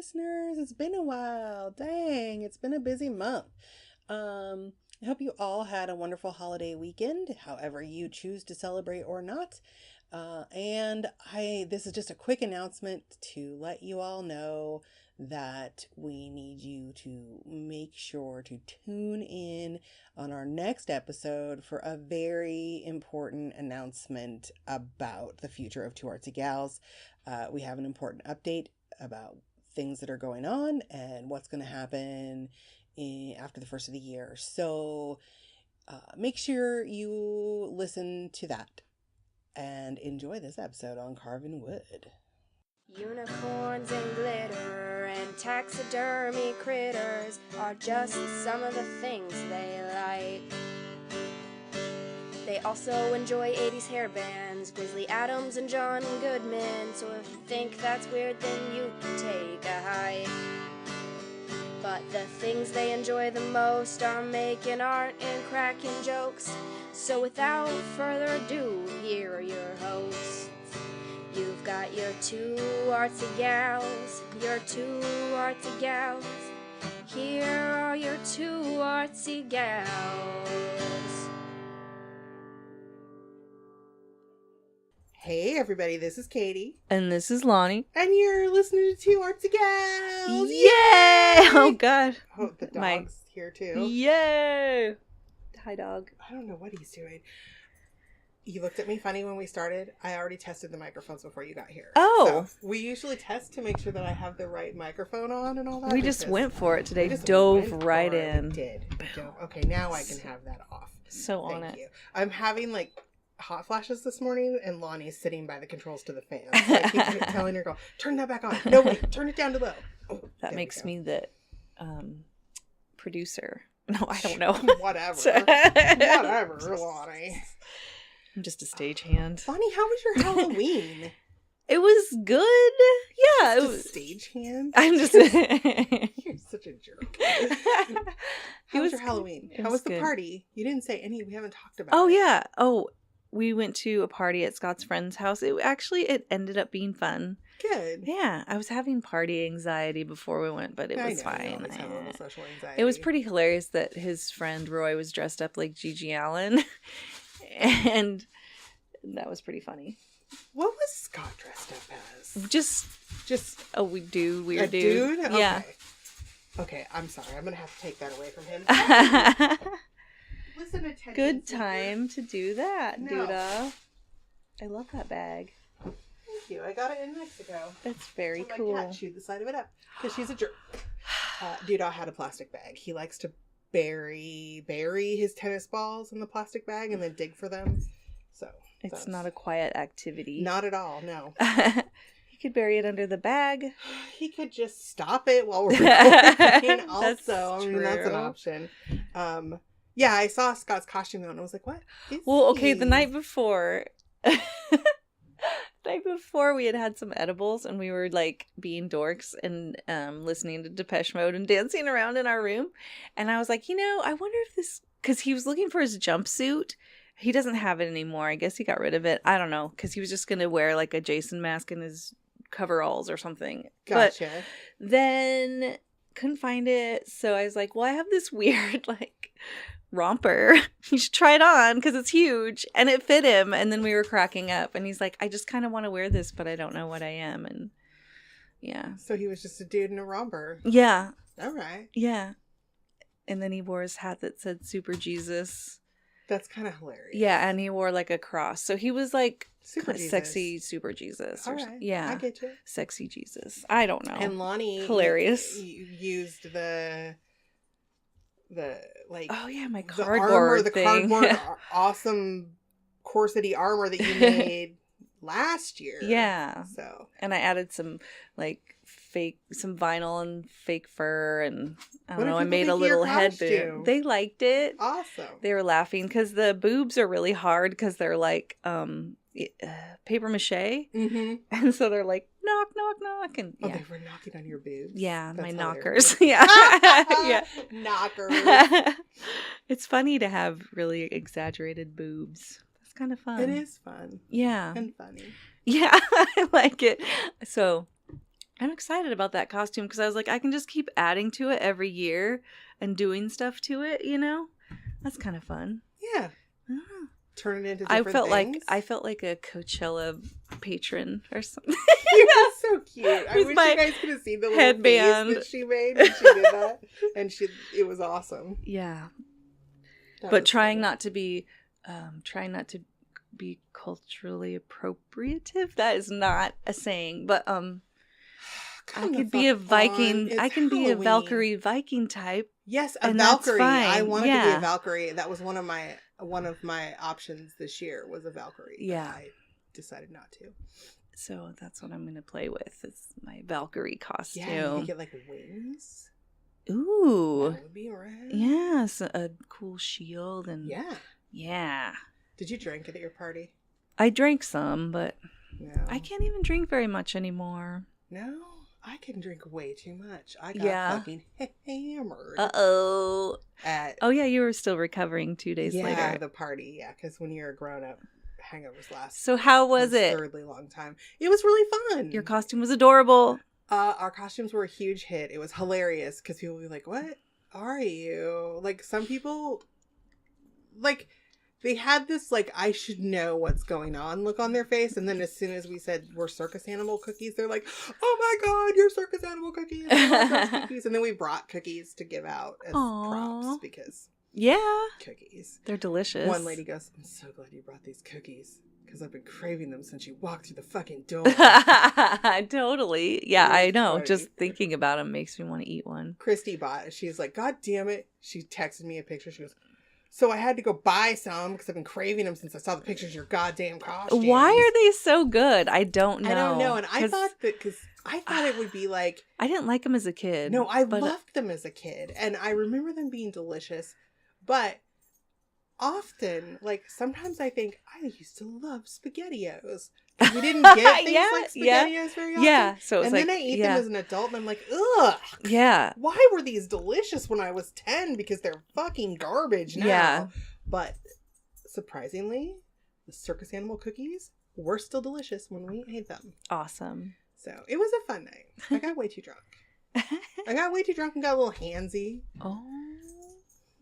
listeners. It's been a while. Dang, it's been a busy month. I hope you all had a wonderful holiday weekend, however you choose to celebrate or not. This is just a quick announcement to let you all know that we need you to make sure to tune in on our next episode for a very important announcement about the future of Two Artsy Gals. We have an important update about things that are going on and what's going to happen after the first of the year. So make sure you listen to that and enjoy this episode on carving wood. Unicorns and glitter and taxidermy critters are just some of the things they like. They also enjoy 80s hair bands, Grizzly Adams and John Goodman, so if you think that's weird, then you can take a hike. But the things they enjoy the most are making art and cracking jokes. So without further ado, here are your hosts. You've got your two artsy gals, your two artsy gals. Here are your two artsy gals. Hey everybody, this is Katie. And this is Lonnie. And you're listening to Two Artsy Gals! Yay! Oh god. Oh, the dog's here too. Yay! Hi dog. I don't know what he's doing. You looked at me funny when we started. I already tested the microphones before you got here. Oh. So we usually test to make sure that I have the right microphone on and all that. We just went for it today. Dove right in. We did. Okay, now I can have that off. So on it. Thank you. I'm having like hot flashes this morning, and Lonnie's sitting by the controls to the fan. So I keep telling her, "Girl, turn that back on." No, wait, turn it down to low. Oh, that makes me the producer. No, I don't know. Whatever, Lonnie. I'm just a stagehand. Lonnie, how was your Halloween? It was good. Yeah, it was a stagehand. I'm just. You're such a jerk. How was your Halloween? How was the party? You didn't say any. We haven't talked about. Oh it. yeah. Oh, we went to a party at Scott's friend's house. It ended up being fun. Good. Yeah, I was having party anxiety before we went, but it was fine. You always have a little social anxiety. It was pretty hilarious that his friend Roy was dressed up like Gigi Allen, and that was pretty funny. What was Scott dressed up as? Just a weird dude. Okay. Yeah. Okay, I'm sorry. I'm gonna have to take that away from him. Listen, attention. Good time to do that, No. Duda. I love that bag. Thank you. I got it in Mexico. That's very so cool. My cat chewed the side of it up because she's a jerk. Duda had a plastic bag. He likes to bury his tennis balls in the plastic bag and then dig for them. So it's not a quiet activity. Not at all. No. He could bury it under the bag. He could just stop it while we're recording. That's that's an option. Yeah, I saw Scott's costume though, and I was like, "What?" The night before. We had some edibles and we were like being dorks and listening to Depeche Mode and dancing around in our room. And I was like, I wonder if this, because he was looking for his jumpsuit. He doesn't have it anymore. I guess he got rid of it. I don't know, because he was just going to wear like a Jason mask in his coveralls or something. Gotcha. But then couldn't find it. So I was like, well, I have this weird like romper. You should try it on because it's huge and it fit him. And then we were cracking up and he's like, I just kind of want to wear this, but I don't know what I am. And yeah. So he was just a dude in a romper. Yeah. All right. Yeah. And then he wore his hat that said Super Jesus. That's kind of hilarious. Yeah. And he wore like a cross. So he was like sexy Super Jesus. All right. Yeah. I get you. Sexy Jesus. I don't know. And Lonnie hilarious. Used the like, oh yeah, my cardboard thing. Cardboard awesome corsety armor that you made last year. Yeah. So, and I added some like some vinyl and fake fur, and I don't know, I made a little head boot. They liked it. Awesome. They were laughing because the boobs are really hard because they're like paper mache. Mm-hmm. And so they're like knock knock knock, and they were knocking on your boobs. Yeah. That's my hilarious. knockers. Yeah. Yeah. Knockers. It's funny to have really exaggerated boobs. That's kind of fun. It is fun. Yeah. And funny. Yeah. I like it. So I'm excited about that costume because I was like, I can just keep adding to it every year and doing stuff to it, you know? That's kind of fun. Yeah. I don't know. Turn it into different things. I felt like a Coachella patron or something. It was so cute. I With wish my you guys could have seen the little headband. face that she made when she did that. And it was awesome. Yeah. That But was trying funny. not to be culturally appropriative. That is not a saying, but I Come the could be a fuck Viking. on. It's I can be a Halloween. Valkyrie Viking type. Yes, a and that's Valkyrie. fine. I wanted to be Yeah. a Valkyrie. That was one of my options this year was a Valkyrie. but Yeah. I decided not to. So that's what I'm going to play with. Is my Valkyrie costume. Yeah, you could get like wings. Ooh. That would be rad. Yes, a cool shield and Yeah. yeah. Did you drink it at your party? I drank some, but No. I can't even drink very much anymore. No, I can drink way too much. I got Yeah. fucking hammered. Uh-oh. At Oh yeah, you were still recovering 2 days later. the party. Yeah, because when you're a grown up, hangovers last. So how was it? Absurdly long time. It was really fun. Your costume was adorable. Our costumes were a huge hit. It was hilarious because people would be like, "What are you?" Like some people, like they had this like I should know what's going on look on their face, and then as soon as we said we're circus animal cookies, they're like, "Oh my god, you're circus animal cookies!" I love those cookies. And then we brought cookies to give out as Aw. props because Yeah. cookies. They're delicious. One lady goes, "I'm so glad you brought these cookies because I've been craving them since you walked through the fucking door." Totally. Yeah, It I was know. funny. Just thinking about them makes me want to eat one. Christy bought it. She's like, "God damn it." She texted me a picture. She goes, "So I had to go buy some because I've been craving them since I saw the pictures of your goddamn costumes." Why are they so good? I don't know. I don't know. And I 'Cause thought that because I thought it would be like, I didn't like them as a kid. no, I but loved them as a kid. And I remember them being delicious. But often, like, sometimes I think I used to love SpaghettiOs. 'Cause we didn't get things Yeah, like yeah. SpaghettiOs very often. Yeah. So it's And like, then I eat yeah. them as an adult and I'm like, ugh. Yeah. Why were these delicious when I was 10? Because they're fucking garbage now. Yeah. But surprisingly, the circus animal cookies were still delicious when we ate them. Awesome. So it was a fun night. I got way too drunk. I got way too drunk and got a little handsy. Oh.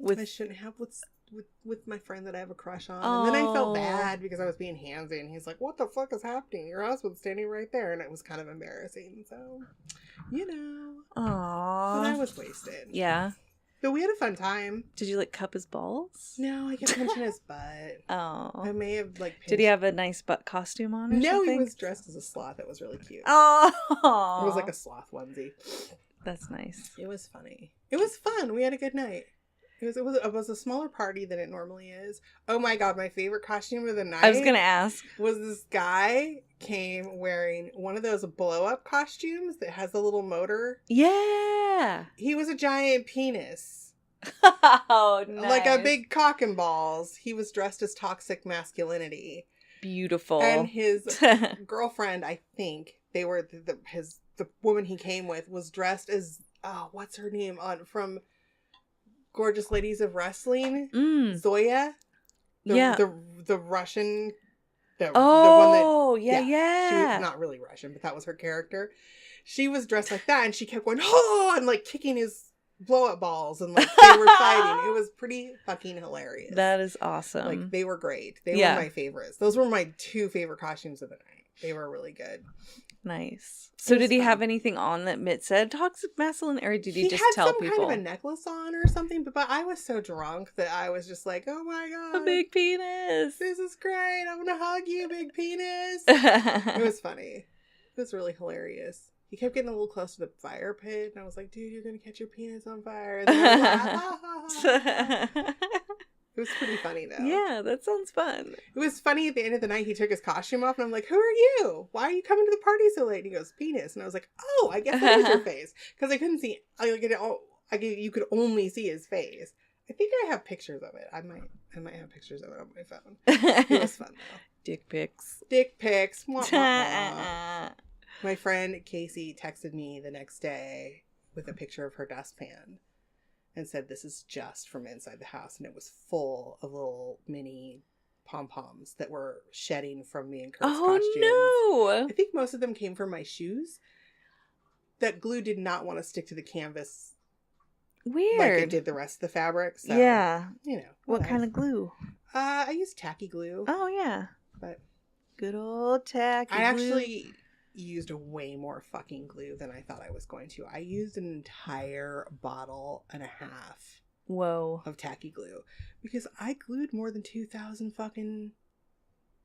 I shouldn't have with my friend that I have a crush on. And then I felt bad because I was being handsy and he's like, "What the fuck is happening? Your husband's standing right there." And it was kind of embarrassing. So, you know. Aww. But I was wasted. Yeah. But we had a fun time. Did you like cup his balls? No, I kept pinching his butt. I Oh. may have like pinched... Did he have a nice butt costume on or No, something? he was dressed as a sloth. It was really cute. Oh. It was like a sloth onesie. That's nice. It was funny. It was fun. We had a good night. It was a smaller party than it normally is. Oh my god, my favorite costume of the night. I was gonna ask. Was this guy came wearing one of those blow up costumes that has a little motor. Yeah. He was a giant penis. Oh, nice. Like a big cock and balls. He was dressed as toxic masculinity. Beautiful. And his girlfriend, I think, they were the woman he came with was dressed as what's her name from Gorgeous Ladies of Wrestling? Zoya. Yeah. The Russian the one Oh, that yeah. She was not really Russian, but that was her character. She was dressed like that and she kept going, "Oh," and like kicking his blow up balls and like they were fighting. It was pretty fucking hilarious. That is awesome. Like they were great. They Yeah. were my favorites. Those were my two favorite costumes of the night. They were really good. Nice. So It was did he fun. have anything on that Mitt said toxic masculine, or did he just had tell some people? kind of a necklace on or something, but I was so drunk that I was just like, "Oh my god, A big penis. this is great! I want to hug you, big penis." It was funny. It was really hilarious. He kept getting a little close to the fire pit, and I was like, "Dude, you're gonna catch your penis on fire." And then I was like, "Ah, ha, ha, ha." It was pretty funny though. Yeah, that sounds fun. It was funny at the end of the night. He took his costume off, and I'm like, "Who are you? Why are you coming to the party so late?" And he goes, "Penis." And I was like, "Oh, I guess that was your face," because I couldn't see. You could only see his face. I think I have pictures of it. I might have pictures of it on my phone. It was fun though. Dick pics. Dick pics. Wah, wah, wah. My friend Casey texted me the next day with a picture of her dustpan and said, "This is just from inside the house." And it was full of little mini pom-poms that were shedding from me and Kurt's costumes. Oh, no. I think most of them came from my shoes. that glue did not want to stick to the canvas Weird. like it did the rest of the fabric. So, yeah. you know. What kind of glue? I used tacky glue. Oh, yeah. But good old tacky glue. I actually used way more fucking glue than I thought I was going to. I used an entire bottle and a half. Whoa. Of tacky glue. Because I glued more than 2,000 fucking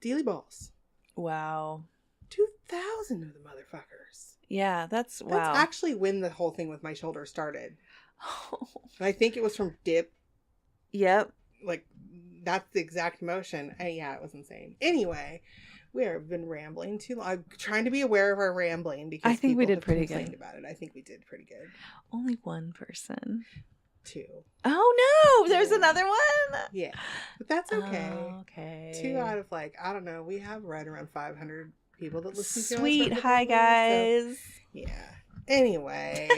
dealy balls. Wow. 2,000 of the motherfuckers. Yeah, that's wow. That's actually when the whole thing with my shoulder started. And I think it was from dip. Yep. Like, that's the exact motion. Yeah, it was insane. Anyway, we have been rambling too long. I'm trying to be aware of our rambling because I think we did pretty complained good about it. I think we did pretty good. Only one person. 2. Oh no, there's another one. Yeah, but that's okay. Oh, okay. 2 out of I don't know. We have right around 500 people that listen to us. Sweet, hi guys. So, yeah. Anyway,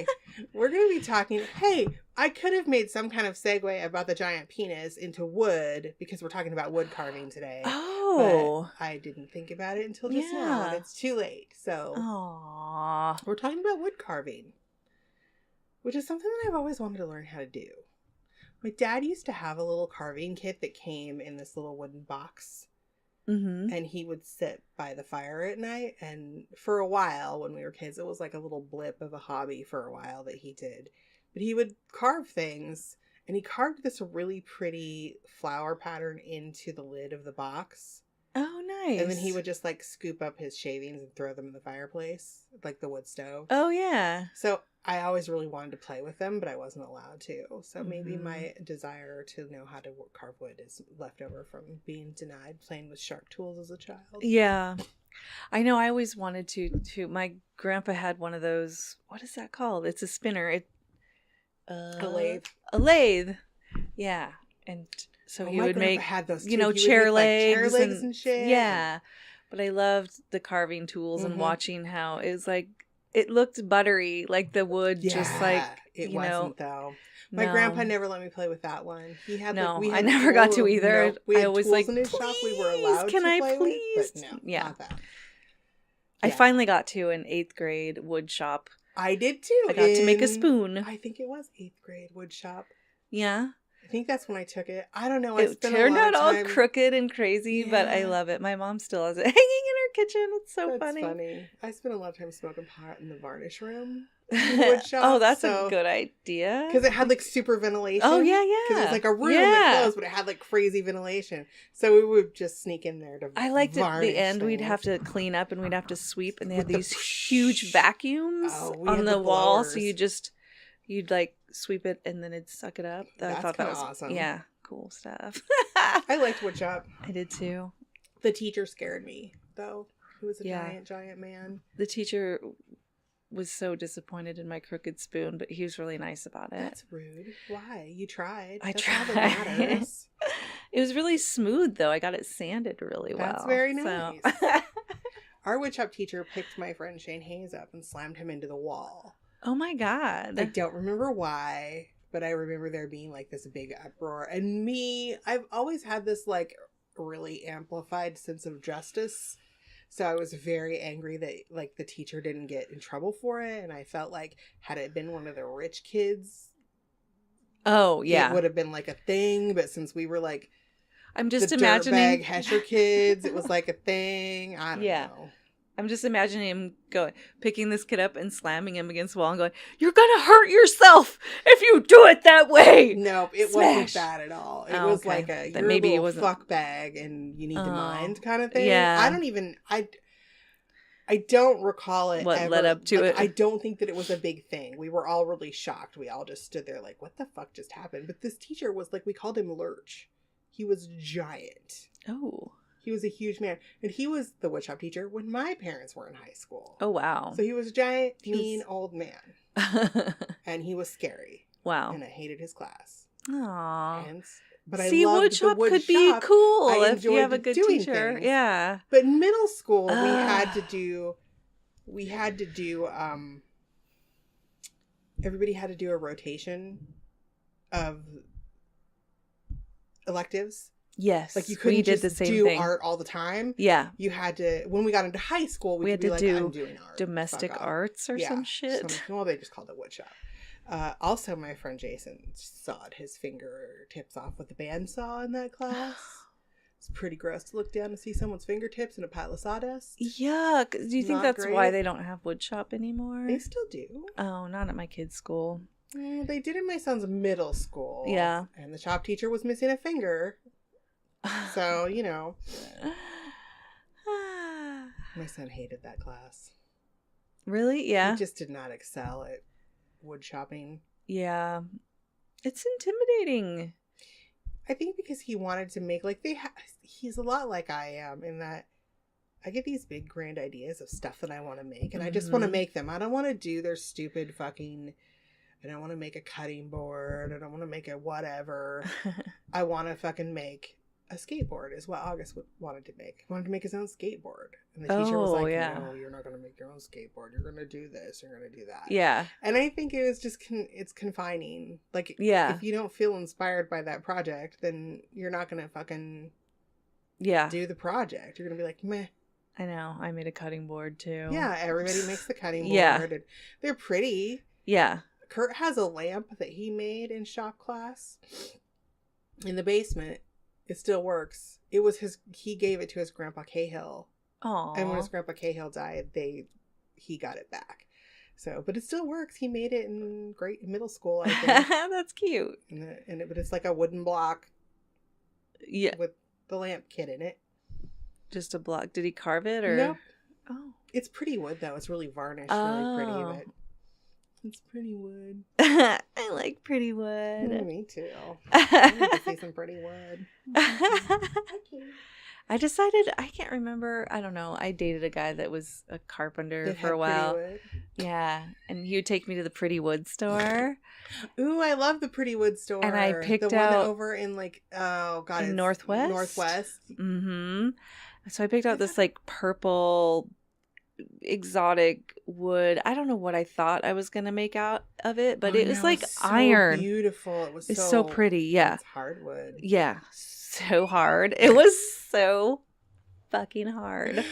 we're going to be talking. Hey, I could have made some kind of segue about the giant penis into wood because we're talking about wood carving today. Oh. But I didn't think about it until just now, and it's too late. So, we're talking about wood carving, which is something that I've always wanted to learn how to do. My dad used to have a little carving kit that came in this little wooden box. Mm-hmm. And he would sit by the fire at night. And for a while, when we were kids, it was like a little blip of a hobby for a while that he did. But he would carve things. And he carved this really pretty flower pattern into the lid of the box. Oh, nice. And then he would just scoop up his shavings and throw them in the fireplace, like the wood stove. Oh, yeah. So I always really wanted to play with them, but I wasn't allowed to. So maybe my desire to know how to carve wood is left over from being denied playing with sharp tools as a child. Yeah. I know I always wanted to. My grandpa had one of those. What is that called? It's a spinner. A lathe. A lathe. Yeah. And so he would make, had those too. chair legs. Chair legs and shit. Yeah. But I loved the carving tools and watching how it was it looked buttery, like the wood, just it wasn't though. My No. grandpa never let me play with that one. He had I never got to either. No, we had I always tools in his shop we were allowed can to I play please? with, but no, Yeah. not that. I finally got to an 8th grade wood shop. I did too. I got to make a spoon. I think it was 8th grade wood shop. Yeah. I think that's when I took it. I don't know. It turned out all crooked and crazy, but I love it. My mom still has it hanging in her kitchen. It's so funny. I spent a lot of time smoking pot in the varnish room. Wood shop, oh, that's a good idea. Because it had super ventilation. Oh, yeah. Because it was a room that closed, but it had crazy ventilation. So we would just sneak in there to I liked it at the end. things. We'd have to clean up and we'd have to sweep, and they had these huge vacuums on the the wall. blowers. So you'd sweep it and then it'd suck it up. I thought that was awesome. Yeah, cool stuff. I liked wood shop. I did too. The teacher scared me though. He was a giant man. The teacher was so disappointed in my crooked spoon, but he was really nice about it. That's rude. Why? You tried. I That's tried. all that matters. It was really smooth though. I got it sanded really well. That's very nice. Our wood shop teacher picked my friend Shane Hayes up and slammed him into the wall. Oh my God. I don't remember why, but I remember there being this big uproar. And I've always had this really amplified sense of justice. So I was very angry that the teacher didn't get in trouble for it. And I felt had it been one of the rich kids, oh yeah, it would have been a thing. But since we were I'm just the imagining dirtbag Hesher kids, it was a thing. I don't know. I'm just imagining him picking this kid up and slamming him against the wall and going, "You're gonna hurt yourself if you do it that way." Nope, it wasn't that at all. It was okay. you're maybe a little fuck bag and you need to mind kind of thing. Yeah. I don't recall it. What led up to it? I don't think that it was a big thing. We were all really shocked. We all just stood there what the fuck just happened? But this teacher was we called him Lurch. He was giant. Oh. He was a huge man. And he was the woodshop teacher when my parents were in high school. Oh, wow. So he was a giant, mean old man. And he was scary. Wow. And I hated his class. Aww. But I loved woodshop the wood could shop. be cool I if you have a good teacher. Things. Yeah. But in middle school, we had to do, everybody had to do a rotation of electives. Yes. Like, you couldn't we did just the same do thing. art all the time. Yeah. You had to, when we got into high school, we could had be to like, do I'm doing art. domestic Fuck off. arts or some shit. Well, they just called it wood shop. Also, my friend Jason sawed his fingertips off with a bandsaw in that class. It's pretty gross to look down and see someone's fingertips in a pile of sawdust. Yuck. Do you think Not that's great. why they don't have wood shop anymore? They still do. Oh, not at my kid's school. They did in my son's middle school. Yeah. And the shop teacher was missing a finger. So, you know. My son hated that class. Really? Yeah. He just did not excel at wood shopping. Yeah. It's intimidating. I think because he wanted to make, like, he's a lot like I am in that I get these big grand ideas of stuff that I want to make, and I just want to make them. I don't want to do their stupid fucking, I don't want to make a cutting board, I don't want to make a whatever. I want to fucking make a skateboard is what August wanted to make. He wanted to make his own skateboard. And the teacher was like, no, you're not going to make your own skateboard. You're going to do this. You're going to do that. Yeah. And I think it was just, it's confining. Like, yeah. If you don't feel inspired by that project, then you're not going to fucking do the project. You're going to be like, meh. I know. I made a cutting board too. Yeah. Everybody makes the cutting board. Yeah. And they're pretty. Yeah. Kurt has a lamp that he made in shop class in the basement. It still works. It was he gave it to his grandpa Cahill. Aww. And when his grandpa Cahill died, he got it back. So, but it still works. He made it in middle school, I think. That's cute. But it's like a wooden block. Yeah. With the lamp kit in it. Just a block. Did he carve it or? Nope. Oh. It's pretty wood though. It's really varnished, really pretty, but it's pretty wood. I like pretty wood. Me too. I need to see some pretty wood. I decided, I can't remember, I don't know. I dated a guy that was a carpenter for a while. Yeah. And he would take me to the Pretty Wood store. Ooh, I love the Pretty Wood store. And I picked the out one over in like, oh god, in Northwest. Mm-hmm. So I picked out this like purple exotic wood. I don't know what I thought I was gonna make out of it, but it was like so iron. Beautiful. It was so pretty. Yeah. It's hardwood. Yeah. So hard. It was so fucking hard.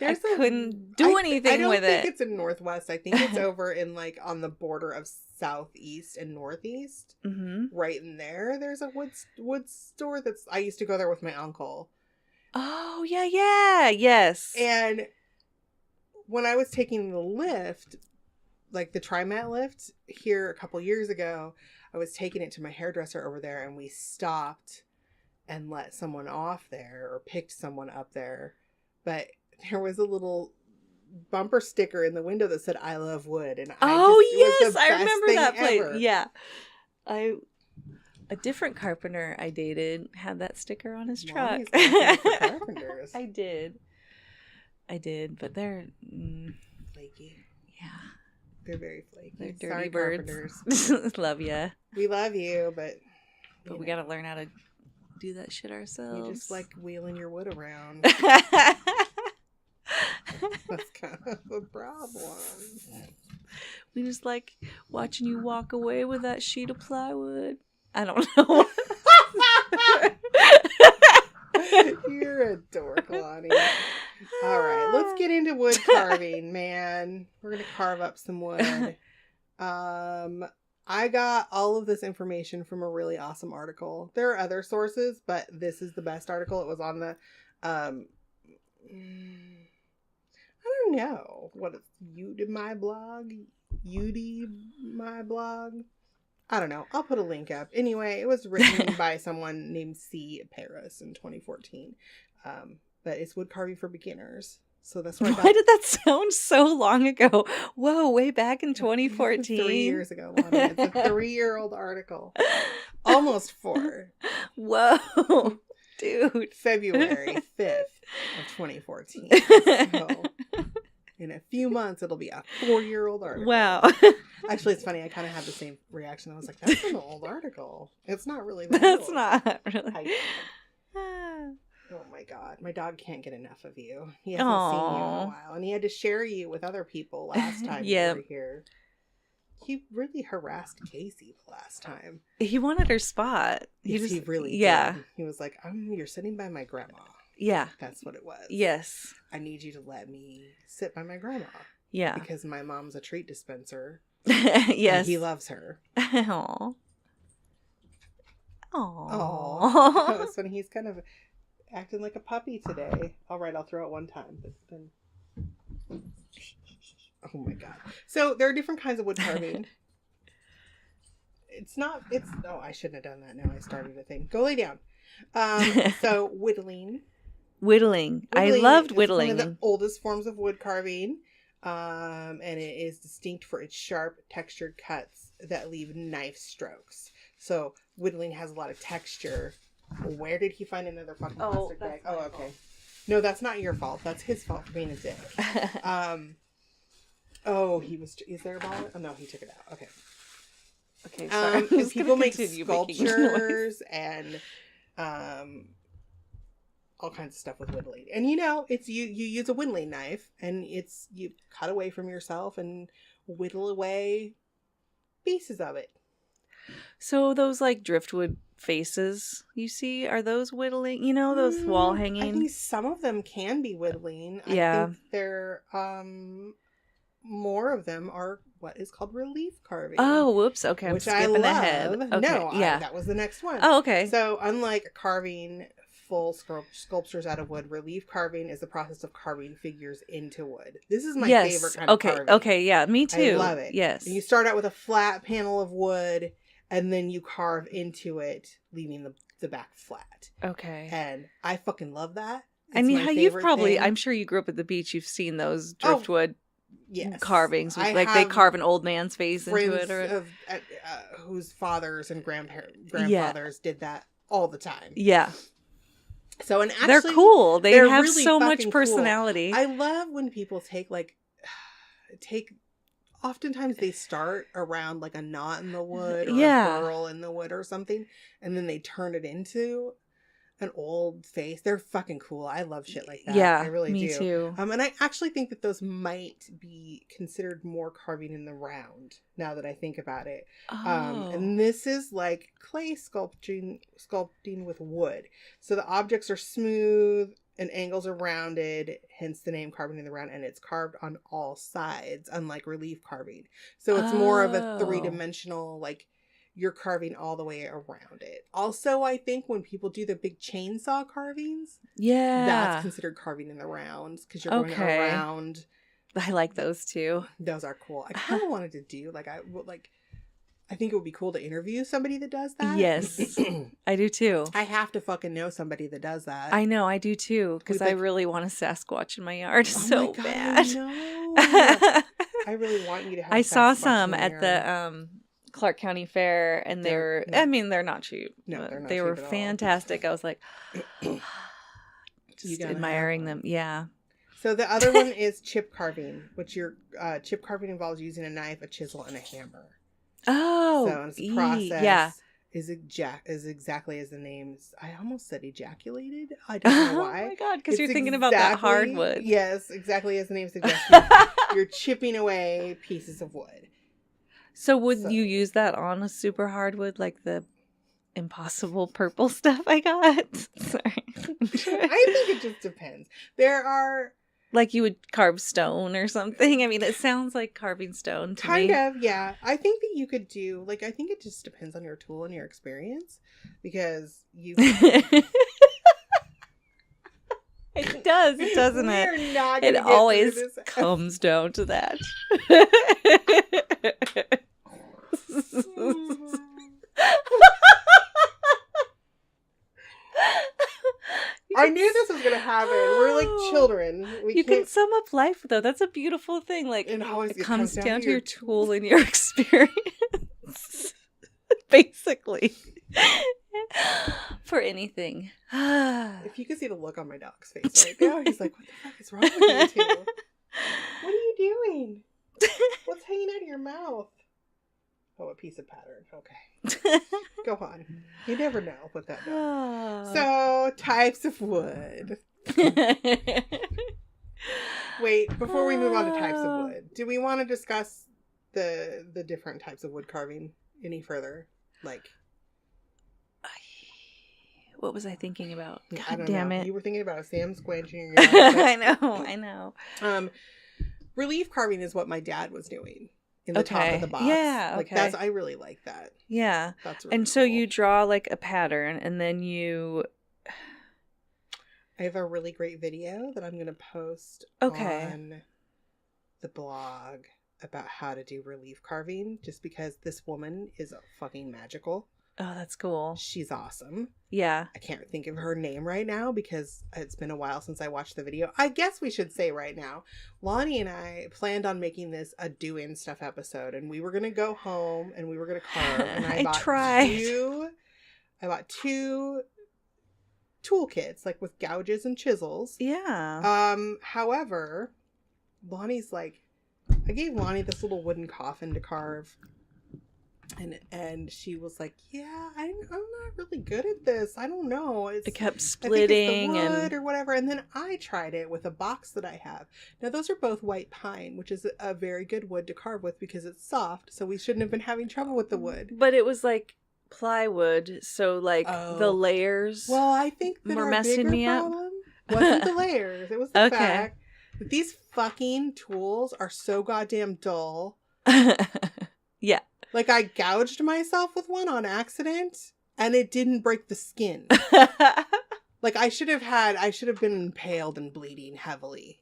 I couldn't do anything with it. I don't think it's in Northwest. I think it's over in like on the border of Southeast and Northeast. Mm-hmm. Right in there. There's a wood store I used to go there with my uncle. Oh, yeah. Yes. And when I was taking the lift, like the TriMat lift here a couple years ago, I was taking it to my hairdresser over there, and we stopped and let someone off there or picked someone up there. But there was a little bumper sticker in the window that said "I love wood," and I remember that place. Ever. Yeah, a different carpenter I dated had that sticker on his truck. Carpenters. I did, but they're flaky. Yeah, they're very flaky. They're dirty Sorry, birds. Carpenters. Love ya. We love you, but we gotta learn how to do that shit ourselves. You just like wheeling your wood around. That's kind of a problem. We just like watching you walk away with that sheet of plywood. I don't know. You're a dork, Lonnie. All right, let's get into wood carving, man. We're going to carve up some wood. I got all of this information from a really awesome article. There are other sources, but this is the best article. It was on the, I don't know what it's, my blog. I don't know. I'll put a link up. Anyway, it was written by someone named C. Paris in 2014. But it's wood carving for beginners. So that's what I got. Why did that sound so long ago? Whoa, way back in 2014. 3 years ago, Lonnie. It's a 3-year-old article. Almost 4. Whoa, dude. February 5th of 2014. So in a few months, it'll be a 4-year-old article. Wow. Actually, it's funny. I kind of had the same reaction. I was like, that's an old article. It's not really that That's old. not really. Oh my god, my dog can't get enough of you. He hasn't seen you in a while, and he had to share you with other people last time you were here. He really harassed Casey the last time. He wanted her spot. He really yeah. did. He was like, you're sitting by my grandma. Yeah. That's what it was. Yes. I need you to let me sit by my grandma. Yeah. Because my mom's a treat dispenser. Yes. And he loves her. Aww. Aww. That was funny. He's kind of acting like a puppy today. All right, I'll throw it one time. But then... Oh my god. So there are different kinds of wood carving. I shouldn't have done that. Now I started a thing. Go lay down. So whittling. Whittling. I loved whittling. One of the oldest forms of wood carving. And it is distinct for its sharp, textured cuts that leave knife strokes. So whittling has a lot of texture. Where did he find another fucking plastic bag? Oh, okay. Fault. No, that's not your fault. That's his fault for being a dick. Is there a ball? Oh, no, he took it out. Okay. Okay, sorry. People make sculptures and all kinds of stuff with whittling. And it's you use a whittling knife and you cut away from yourself and whittle away pieces of it. So those like driftwood faces you see, are those whittling? Those wall hanging? I think some of them can be whittling. Yeah. I think they're more of them are what is called relief carving. Oh, whoops. Okay, I'm skipping ahead. Okay. No, yeah. That was the next one. Oh, okay. So unlike carving full sculptures out of wood, relief carving is the process of carving figures into wood. This is my favorite kind of carving. Okay, yeah, me too. I love it. Yes. And you start out with a flat panel of wood, and then you carve into it, leaving the back flat. Okay. And I fucking love that. You've probably, I'm sure you grew up at the beach, you've seen those driftwood carvings. They carve an old man's face into it. Or whose fathers and grandfathers did that all the time. Yeah. So, and actually, they're cool. They have really so much personality. Cool. I love when people oftentimes they start around like a knot in the wood or a burl in the wood or something, and then they turn it into an old face. They're fucking cool. I love shit like that. Yeah, I really do. Me too. And I actually think that those might be considered more carving in the round now that I think about it. Oh. And this is like clay sculpting with wood. So the objects are smooth and angles are rounded, hence the name carving in the round, and it's carved on all sides, unlike relief carving. So it's more of a three-dimensional, like, you're carving all the way around it. Also, I think when people do the big chainsaw carvings, that's considered carving in the rounds because you're going around. I like those too. Those are cool. I kind of wanted to do I think it would be cool to interview somebody that does that. Yes, I do too. I have to fucking know somebody that does that. I know, I do too, because I really want a Sasquatch in my yard so bad. I really want you to have. I saw some at the Clark County Fair, and they're not cheap. No, they're not. They were fantastic. I was like, just admiring them. Yeah. So the other one is chip carving, which chip carving involves using a knife, a chisel, and a hammer. Oh, so it's a process. Is exactly as the name. I almost said ejaculated. I don't know why. Oh my god, because you're thinking about that hardwood. Yes, exactly as the name suggests. You're chipping away pieces of wood. So would you use that on a super hardwood, like the impossible purple stuff I got? Sorry. I think it just depends. There are... Like you would carve stone or something? I mean, it sounds like carving stone to me. Kind of, yeah. I think that you could do... I think it just depends on your tool and your experience. Because you... It does, doesn't it? We're not it always comes down to that. I knew this was going to happen. We're like children. You can sum up life, though. That's a beautiful thing. Like, it comes down to your tool and your experience. Basically. For anything. If you could see the look on my dog's face right now, he's like, what the fuck is wrong with you two? What are you doing? What's hanging out of your mouth? Oh, a piece of pattern. Okay. Go on. You never know what that does. So, types of wood. Wait, before we move on to types of wood, do we want to discuss the different types of wood carving any further? Like, what was I thinking about? I God don't damn know. it. You were thinking about a Sam Squanch in your I know. Relief carving is what my dad was doing in the top of the box. Yeah, like okay. I really like that. Yeah. That's really and so cool. you draw like a pattern and then you... I have a really great video that I'm going to post Okay. on the blog about how to do relief carving, just because this woman is fucking magical. Oh, that's cool. She's awesome. Yeah. I can't think of her name right now because it's been a while since I watched the video. I guess we should say right now, Lonnie and I planned on making this a do-in stuff episode, and we were going to go home and we were going to carve. And I bought two toolkits, like with gouges and chisels. Yeah. However, Lonnie's like, I gave Lonnie this little wooden coffin to carve. And she was like, yeah, I'm not really good at this. I don't know. It kept I splitting think it's the wood and or whatever. And then I tried it with a box that I have. Now, those are both white pine, which is a very good wood to carve with because it's soft. So we shouldn't have been having trouble with the wood. But it was like plywood, so like the layers. Well, I think that were our messing bigger me up. problem wasn't the layers. It was the Okay. fact that these fucking tools are so goddamn dull. Yeah. Like, I gouged myself with one on accident, and it didn't break the skin. Like, I should have been impaled and bleeding heavily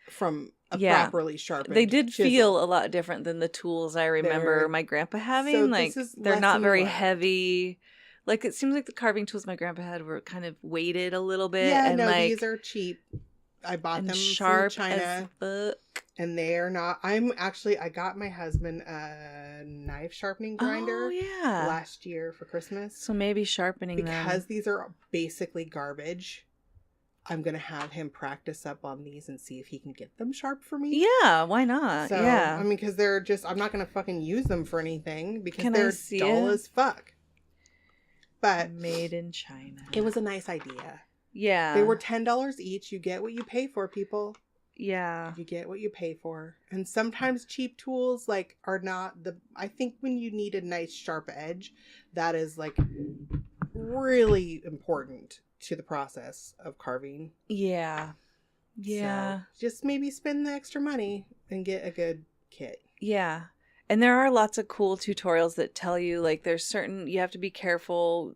from a properly sharpened They did chisel. feel a lot different than the tools I remember my grandpa having. So like, this is they're not lesson very learned. heavy. Like, it seems like the carving tools my grandpa had were kind of weighted a little bit. Yeah, and no, like, these are cheap. I bought and them sharp from China. as fuck. And they're not. I got my husband a knife sharpening grinder Oh, yeah. last year for Christmas. So maybe sharpening them. Because these are basically garbage, I'm going to have him practice up on these and see if he can get them sharp for me. Yeah, why not? So, yeah. I mean, because they're just, I'm not going to fucking use them for anything because Can I they're see dull it? as fuck. But Made in China. it was a nice idea. Yeah. They were $10 each. You get what you pay for, people. Yeah. You get what you pay for. And sometimes cheap tools like are not I think when you need a nice sharp edge, that is like really important to the process of carving. Yeah. Yeah. So just maybe spend the extra money and get a good kit. Yeah. And there are lots of cool tutorials that tell you, like, there's certain, you have to be careful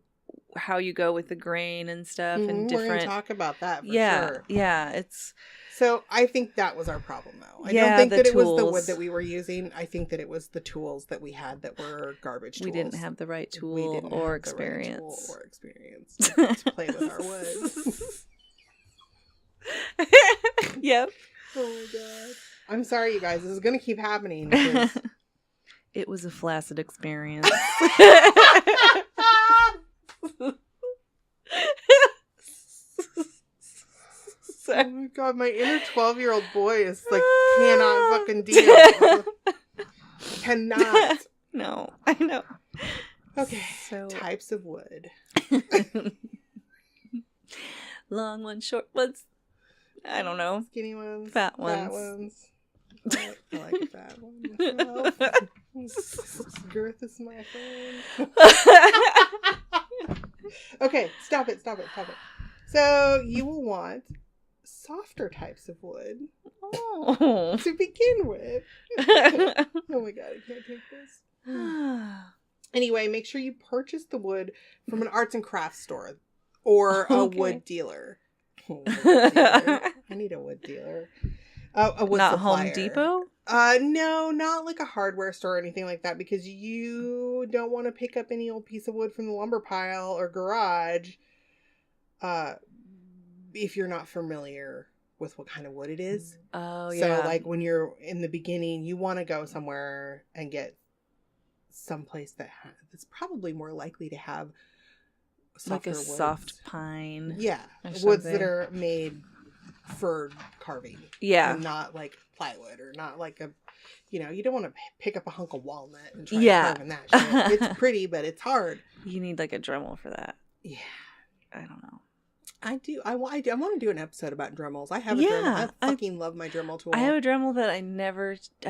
how you go with the grain and stuff and different. We're going to talk about that for sure. Yeah. It's. So I think that was our problem, though. I Yeah, don't think the that it was the tools. wood that we were using. I think that it was the tools that we had that were garbage tools. We didn't have the right tool We didn't or have the right experience. tool or experience to play with our wood. Yep. Oh my god. I'm sorry, you guys. This is going to keep happening. Because... It was a flaccid experience. Oh my god, my inner 12-year-old boy is like, cannot fucking deal. Cannot. No, I know. Okay, So types of wood. long ones, short ones. I don't know. Skinny ones. Fat Fat ones. ones. I like a fat one myself. Girth is my friend. Okay, stop it. So you will want softer types of wood Oh. to begin with. Oh my god, I can't take this. Anyway, make sure you purchase the wood from an arts and crafts store or a Okay. wood dealer. Oh, wood dealer. I need a wood dealer. A wood Not supplier. Home Depot? No, not like a hardware store or anything like that, because you don't want to pick up any old piece of wood from the lumber pile or garage if you're not familiar with what kind of wood it is. Oh, yeah. So, like, when you're in the beginning, you want to go somewhere and get someplace that's probably more likely to have like a softer woods. soft pine. Yeah, or woods something. that are made for carving. Yeah. And not like plywood or not like a, you don't want to pick up a hunk of walnut and try Yeah. carving that shit. It's pretty, but it's hard. You need like a Dremel for that. Yeah. I don't know. I do. I want to do an episode about Dremels. I have a Yeah, Dremel. I fucking love my Dremel tool. I have a Dremel that